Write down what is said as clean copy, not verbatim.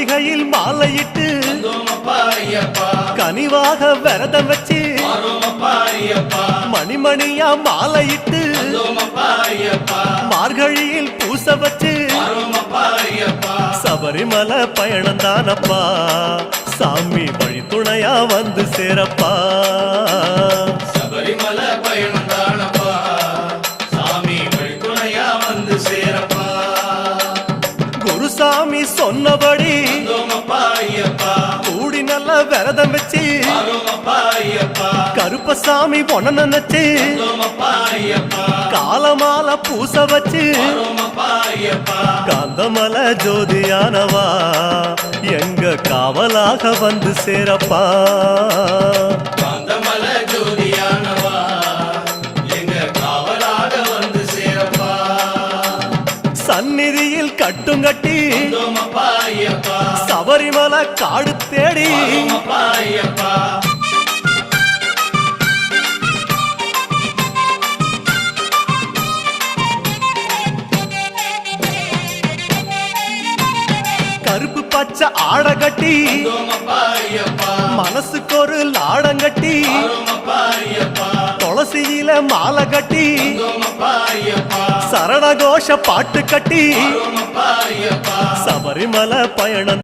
கார்த்திகையில் மாலையிட்டு கனிவாக விரதம் வச்சு மணிமணியா மாலையிட்டு மார்கழியில் பூச வச்சு சபரிமலை பயணம் தானப்பா சாமி வழி துணையா வந்து சேரப்பா சபரிமலை பயணம் தானப்பா சாமி வழி துணையா வந்து சேரப்பா குருசாமி சொன்னபடி கூடி நல்ல விரதம் வச்சு கருப்பசாமி பொண்ண நினைச்சு காலமால பூச வச்சு காந்தமல ஜோதியானவா எங்க காவலாக வந்து சேரப்பா காந்தமல ஜோதியானவா எங்க காவலாக வந்து சேரப்பா சந்நிதியில் கட்டுங்கட்டி சபரிமலை காடு தேடி கருப்பு பச்சை ஆட கட்டி மனசுக்கு ஒரு லாடங்கட்டி துளசியில மாலை கட்டி சரணகோஷ பாட்டு கட்டி சபரிமலை பயணம்